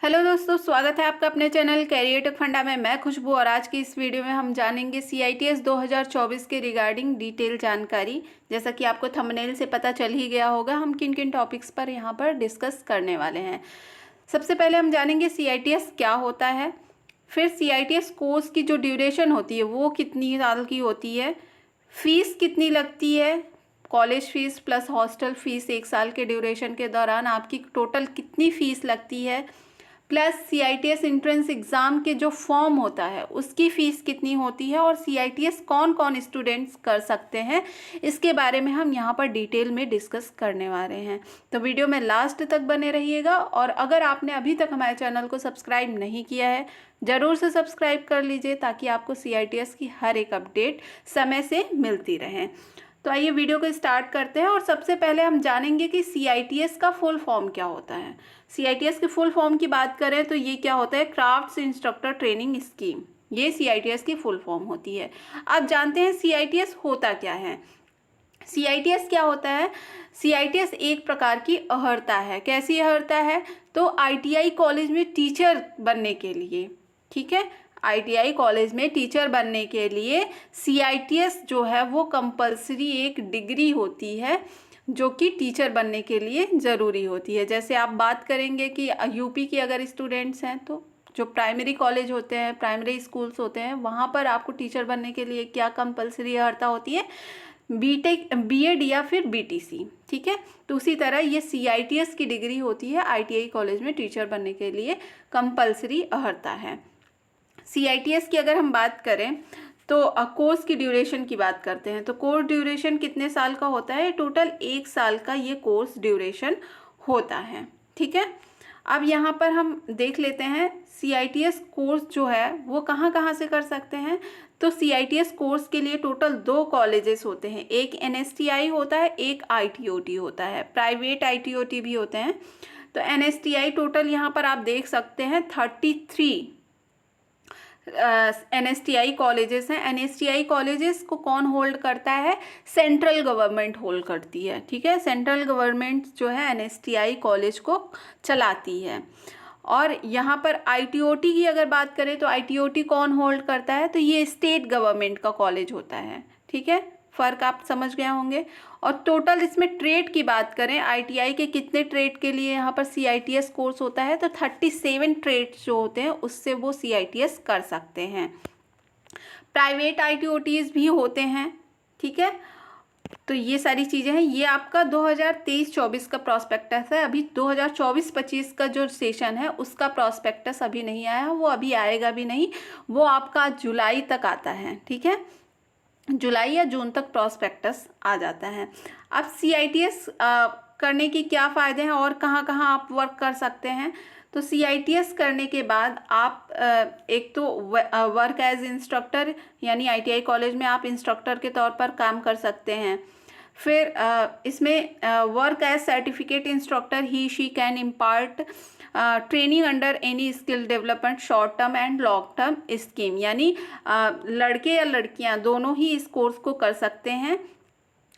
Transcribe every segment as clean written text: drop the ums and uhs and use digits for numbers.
Hello दोस्तों, स्वागत है आपका अपने चैनल कैरियर टेक फंडा में। मैं खुशबू और आज की इस वीडियो में हम जानेंगे CITS 2024 के रिगार्डिंग डिटेल जानकारी। जैसा कि आपको थंबनेल से पता चल ही गया होगा, हम किन किन टॉपिक्स पर यहाँ पर डिस्कस करने वाले हैं। सबसे पहले हम जानेंगे CITS क्या होता है, फिर CITS कोर्स की जो ड्यूरेशन होती है वो कितनी साल की होती है, फीस कितनी लगती है, college fees plus hostel fees 1 साल के ड्यूरेशन के दौरान आपकी टोटल कितनी फ़ीस लगती है, प्लस CITS एंट्रेंस एग्ज़ाम के जो फॉर्म होता है उसकी फ़ीस कितनी होती है और CITS कौन कौन स्टूडेंट्स कर सकते हैं, इसके बारे में हम यहाँ पर डिटेल में डिस्कस करने वाले हैं। तो वीडियो में लास्ट तक बने रहिएगा और अगर आपने अभी तक हमारे चैनल को सब्सक्राइब नहीं किया है ज़रूर से सब्सक्राइब कर लीजिए ताकि आपको CITS की हर एक अपडेट समय से मिलती रहे। तो आइए वीडियो को स्टार्ट करते हैं और सबसे पहले हम जानेंगे कि CITS का फुल फॉर्म क्या होता है। CITS के फुल फॉर्म की बात करें तो ये क्या होता है, क्राफ्ट्स इंस्ट्रक्टर ट्रेनिंग स्कीम, ये CITS की फुल फॉर्म होती है। अब जानते हैं CITS होता क्या है। CITS क्या होता है, CITS एक प्रकार की अर्हता है। कैसी अर्हता है, तो ITI कॉलेज में टीचर बनने के लिए, ठीक है, ITI कॉलेज में टीचर बनने के लिए CITS जो है वो कंपलसरी एक डिग्री होती है जो कि टीचर बनने के लिए ज़रूरी होती है। जैसे आप बात करेंगे कि यूपी के अगर स्टूडेंट्स हैं तो जो प्राइमरी कॉलेज होते हैं, प्राइमरी स्कूल्स होते हैं, वहाँ पर आपको टीचर बनने के लिए क्या कंपलसरी अर्हता होती है, बीटेक, BEd या फिर BTC, ठीक है। तो उसी तरह ये CITS की डिग्री होती है, ITI कॉलेज में टीचर बनने के लिए कंपलसरी अर्हता है। CITS की अगर हम बात करें तो कोर्स की ड्यूरेशन की बात करते हैं। तो कोर्स ड्यूरेशन कितने साल का होता है, टोटल 1 साल का ये कोर्स ड्यूरेशन होता है, ठीक है। अब यहाँ पर हम देख लेते हैं CITS कोर्स जो है वो कहाँ कहाँ से कर सकते हैं। तो CITS कोर्स के लिए टोटल 2 कॉलेजेस होते हैं, एक NSTI होता है, एक ITOT होता है, प्राइवेट ITOT भी होते हैं। तो NSTI टोटल यहाँ पर आप देख सकते हैं 33 NSTI कॉलेजेस हैं। NSTI कॉलेजेस को कौन होल्ड करता है, सेंट्रल गवर्नमेंट होल्ड करती है, ठीक है। सेंट्रल गवर्नमेंट जो है NSTI कॉलेज को चलाती है। और यहाँ पर ITOT की अगर बात करें तो ITOT कौन होल्ड करता है, तो ये स्टेट गवर्नमेंट का कॉलेज होता है, ठीक है। फ़र्क आप समझ गए होंगे। और टोटल इसमें ट्रेड की बात करें, ITI के कितने ट्रेड के लिए यहाँ पर CITS कोर्स होता है, तो 37 ट्रेड्स जो होते हैं उससे वो CITS कर सकते हैं। प्राइवेट ITOTs भी होते हैं, ठीक है। तो ये सारी चीज़ें हैं। ये आपका 2023-24 का प्रॉस्पेक्टस है। अभी 2024-25 का जो सेशन है उसका प्रॉस्पेक्टस अभी नहीं आया, वो अभी आएगा भी नहीं, वो आपका जुलाई तक आता है, ठीक है। जुलाई या जून तक प्रॉस्पेक्टस आ जाता है। अब CITS करने की क्या फ़ायदे हैं और कहाँ कहाँ आप वर्क कर सकते हैं। तो CITS करने के बाद आप एक तो वर्क एज इंस्ट्रक्टर, यानी ITI कॉलेज में आप इंस्ट्रक्टर के तौर पर काम कर सकते हैं। फिर इसमें work as certificate instructor, he she can impart training under any skill development short term and long term scheme, यानी लड़के या लड़कियां दोनों ही इस कोर्स को कर सकते हैं।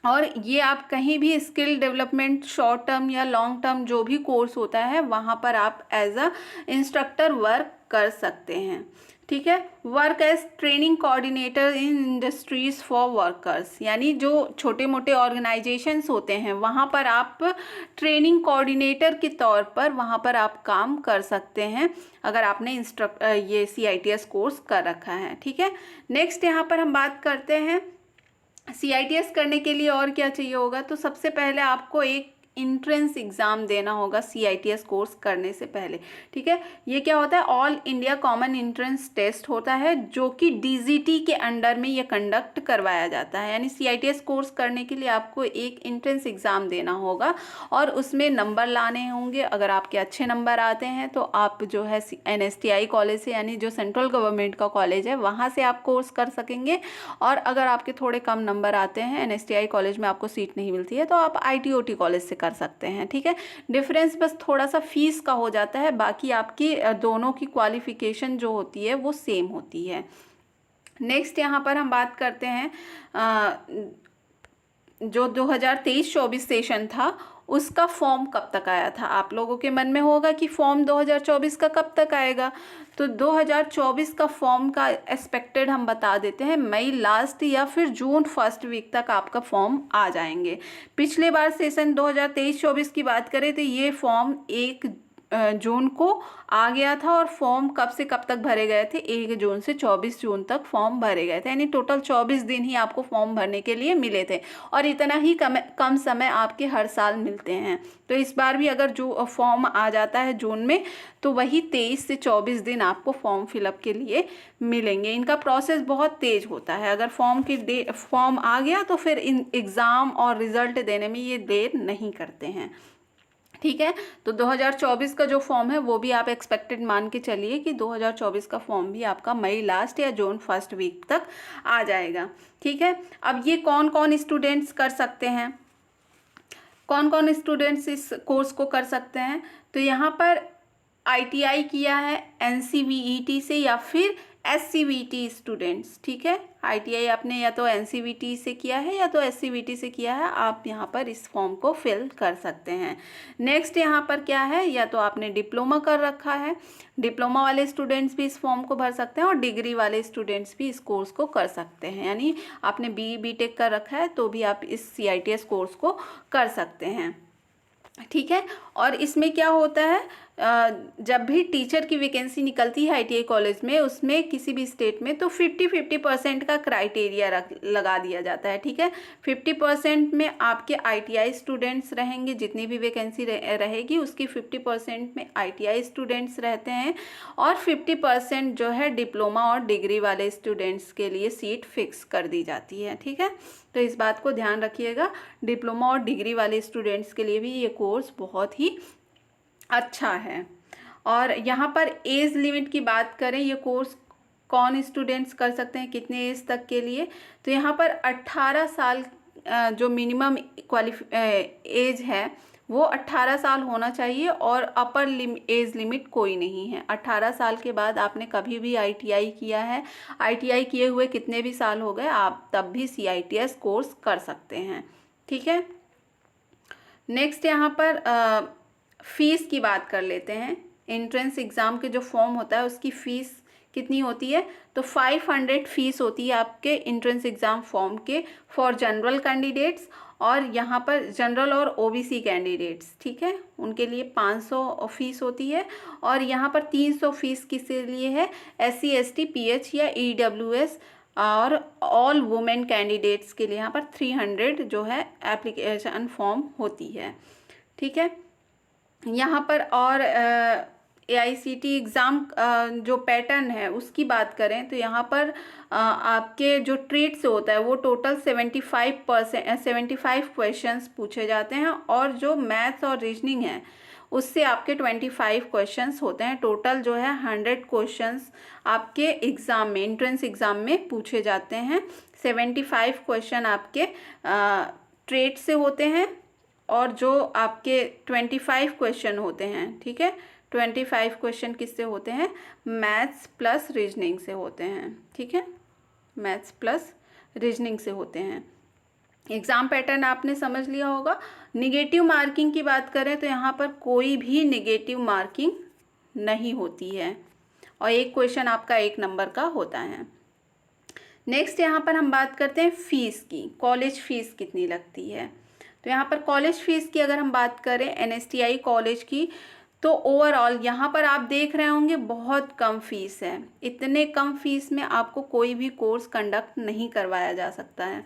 और ये आप कहीं भी स्किल डेवलपमेंट शॉर्ट टर्म या लॉन्ग टर्म जो भी कोर्स होता है वहाँ पर आप एज अ इंस्ट्रक्टर वर्क कर सकते हैं, ठीक है। Work as training coordinator in industries for workers, यानी जो छोटे मोटे ऑर्गेनाइजेशंस होते हैं वहाँ पर आप ट्रेनिंग कोऑर्डिनेटर के तौर पर वहाँ पर आप काम कर सकते हैं अगर आपने ये CITS कोर्स कर रखा है, ठीक है। नेक्स्ट यहाँ पर हम बात करते हैं CITS करने के लिए और क्या चाहिए होगा। तो सबसे पहले आपको एक इंट्रेंस एग्ज़ाम देना होगा CITS कोर्स करने से पहले, ठीक है। ये क्या होता है, all India common entrance test होता है जो कि DGT के अंडर में ये कंडक्ट करवाया जाता है। यानी CITS कोर्स करने के लिए आपको एक इंट्रेंस एग्ज़ाम देना होगा और उसमें नंबर लाने होंगे। अगर आपके अच्छे नंबर आते हैं तो आप जो है NSTI कॉलेज से, यानी जो सेंट्रल गवर्नमेंट का कॉलेज है, वहाँ से आप कोर्स कर सकेंगे। और अगर आपके थोड़े कम नंबर आते हैं, NSTI कॉलेज में आपको सीट नहीं मिलती है, तो आप ITOT कॉलेज से कर सकते हैं, ठीक है। डिफरेंस बस थोड़ा सा फीस का हो जाता है, बाकी आपकी दोनों की क्वालिफिकेशन जो होती है वो सेम होती है। नेक्स्ट यहाँ पर हम बात करते हैं जो 2023-24 सेशन था उसका फॉर्म कब तक आया था। आप लोगों के मन में होगा कि फॉर्म 2024 का कब तक आएगा, तो 2024 का फॉर्म का एक्सपेक्टेड हम बता देते हैं मई लास्ट या फिर जून फर्स्ट वीक तक आपका फॉर्म आ जाएंगे। पिछले बार सेशन 2023-24 की बात करें तो ये फॉर्म 1 जून को आ गया था और फॉर्म कब से कब तक भरे गए थे, 1 जून से 24 जून तक फॉर्म भरे गए थे, यानी टोटल 24 दिन ही आपको फॉर्म भरने के लिए मिले थे और इतना ही कम समय आपके हर साल मिलते हैं। तो इस बार भी अगर जो फॉर्म आ जाता है जून में तो वही 23 से 24 दिन आपको फॉर्म फिलअप के लिए मिलेंगे। इनका प्रोसेस बहुत तेज होता है, अगर फॉर्म आ गया तो फिर इन एग्ज़ाम और रिजल्ट देने में ये देर नहीं करते हैं। ठीक है, तो 2024 का जो फॉर्म है वो भी आप एक्सपेक्टेड मान के चलिए कि 2024 का फॉर्म भी आपका मई लास्ट या जून फर्स्ट वीक तक आ जाएगा। ठीक है, अब ये कौन कौन स्टूडेंट्स कर सकते हैं, कौन कौन स्टूडेंट्स इस कोर्स को कर सकते हैं, तो यहाँ पर ITI किया है NCVET से या फिर SCVT स्टूडेंट्स। ठीक है, ITI आपने या तो NCVT से किया है या तो SCVT से किया है, आप यहाँ पर इस फॉर्म को फिल कर सकते हैं। नेक्स्ट यहाँ पर क्या है, या तो आपने डिप्लोमा कर रखा है, डिप्लोमा वाले स्टूडेंट्स भी इस फॉर्म को भर सकते हैं और डिग्री वाले स्टूडेंट्स भी इस कोर्स को कर सकते हैं, यानी आपने BE BTech कर रखा है तो भी आप इस CITS कोर्स को कर सकते हैं। ठीक है, और इसमें क्या होता है, जब भी टीचर की वैकेंसी निकलती है ITI कॉलेज में, उसमें किसी भी स्टेट में, तो 50-50% का क्राइटेरिया लगा दिया जाता है। ठीक है, 50% में आपके ITI स्टूडेंट्स रहेंगे, जितनी भी वैकेंसी रहेगी उसकी 50% में ITI स्टूडेंट्स रहते हैं और 50% जो है डिप्लोमा और डिग्री वाले स्टूडेंट्स के लिए सीट फिक्स कर दी जाती है। ठीक है, तो इस बात को ध्यान रखिएगा, डिप्लोमा और डिग्री वाले स्टूडेंट्स के लिए भी ये कोर्स बहुत ही अच्छा है। और यहाँ पर एज लिमिट की बात करें, ये कोर्स कौन स्टूडेंट्स कर सकते हैं, कितने एज तक के लिए, तो यहाँ पर 18 साल जो मिनिमम एज है वो 18 साल होना चाहिए और अपर एज लिमिट कोई नहीं है। 18 साल के बाद आपने कभी भी ITI किया है, ITI किए हुए कितने भी साल हो गए, आप तब भी CITS कोर्स कर सकते हैं। ठीक है, नेक्स्ट यहाँ पर फ़ीस की बात कर लेते हैं। एंट्रेंस एग्ज़ाम के जो फॉर्म होता है उसकी फ़ीस कितनी होती है, तो 500 फ़ीस होती है आपके एंट्रेंस एग्ज़ाम फॉर्म के फॉर जनरल कैंडिडेट्स, और यहाँ पर जनरल और OBC कैंडिडेट्स, ठीक है, उनके लिए 500 फ़ीस होती है। और यहाँ पर 300 फ़ीस किसके लिए है, SC ST PH या EWS और ऑल वुमेन कैंडिडेट्स के लिए यहाँ पर 300 जो है एप्लीकेशन फॉर्म होती है। ठीक है, यहाँ पर और AICT एग्ज़ाम जो पैटर्न है उसकी बात करें तो यहाँ पर आपके जो ट्रेड से होता है वो टोटल 75 क्वेश्चंस पूछे जाते हैं, और जो मैथ्स और रीजनिंग है उससे आपके 25 क्वेश्चंस होते हैं। टोटल जो है 100 क्वेश्चंस आपके एग्ज़ाम में, एंट्रेंस एग्ज़ाम में पूछे जाते हैं। 75 क्वेश्चन आपके ट्रेड से होते हैं और जो आपके 25 क्वेश्चन होते हैं, ठीक है, 25 क्वेश्चन किससे होते हैं, मैथ्स प्लस रीजनिंग से होते हैं। ठीक है, मैथ्स प्लस रीजनिंग से होते हैं। एग्ज़ाम पैटर्न आपने समझ लिया होगा। निगेटिव मार्किंग की बात करें तो यहाँ पर कोई भी निगेटिव मार्किंग नहीं होती है और एक क्वेश्चन आपका 1 नंबर का होता है। नेक्स्ट यहाँ पर हम बात करते हैं फ़ीस की, कॉलेज फ़ीस कितनी लगती है। तो यहाँ पर कॉलेज फ़ीस की अगर हम बात करें NSTI कॉलेज की, तो ओवरऑल यहाँ पर आप देख रहे होंगे बहुत कम फीस है। इतने कम फीस में आपको कोई भी कोर्स कंडक्ट नहीं करवाया जा सकता है,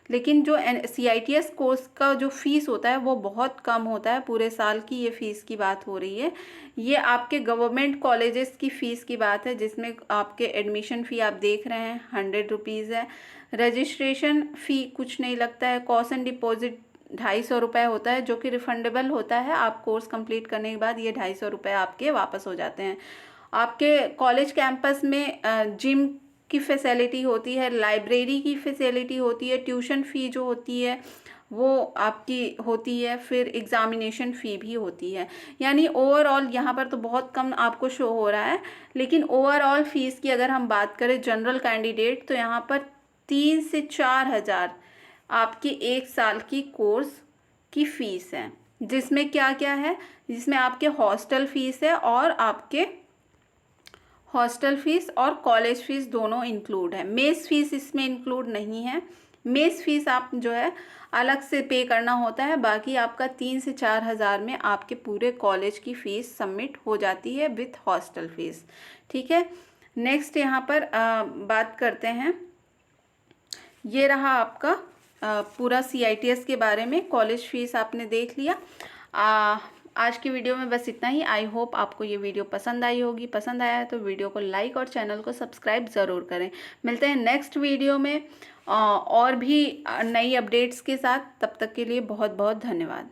लेकिन जो CITS कोर्स का जो फ़ीस होता है वो बहुत कम होता है। पूरे साल की ये फ़ीस की बात हो रही है। ये आपके गवर्नमेंट कॉलेजेस की फ़ीस की बात है, जिसमें आपके एडमिशन फ़ी आप देख रहे हैं 100 रुपीज़ है। रजिस्ट्रेशन फ़ी कुछ नहीं लगता है। कॉस्ट एंड डिपॉजिट 250 रुपये होता है, जो कि रिफंडेबल होता है। आप कोर्स कंप्लीट करने के बाद ये 250 रुपये आपके वापस हो जाते हैं। आपके कॉलेज कैंपस में जिम की फैसिलिटी होती है, लाइब्रेरी की फैसिलिटी होती है, ट्यूशन फ़ी जो होती है वो आपकी होती है, फिर एग्ज़ामिनेशन फ़ी भी होती है। यानी ओवरऑल यहाँ पर तो बहुत कम आपको शो हो रहा है, लेकिन ओवरऑल फ़ीस की अगर हम बात करें जनरल कैंडिडेट, तो यहाँ पर 3 से 4 हज़ार आपकी 1 साल की कोर्स की फ़ीस है। जिसमें क्या क्या है, जिसमें आपके हॉस्टल फीस है और आपके हॉस्टल फीस और कॉलेज फीस दोनों इंक्लूड है। मेस फीस इसमें इंक्लूड नहीं है। मेस फीस आप जो है अलग से पे करना होता है। बाकी आपका 3 से 4 हज़ार में आपके पूरे कॉलेज की फ़ीस सबमिट हो जाती है विथ हॉस्टल फीस। ठीक है, नेक्स्ट यहाँ पर बात करते हैं। ये रहा आपका पूरा CITS के बारे में। कॉलेज फीस आपने देख लिया। आज की वीडियो में बस इतना ही। आई होप आपको ये वीडियो पसंद आई होगी। पसंद आया है तो वीडियो को लाइक और चैनल को सब्सक्राइब ज़रूर करें। मिलते हैं नेक्स्ट वीडियो में और भी नई अपडेट्स के साथ। तब तक के लिए बहुत बहुत धन्यवाद।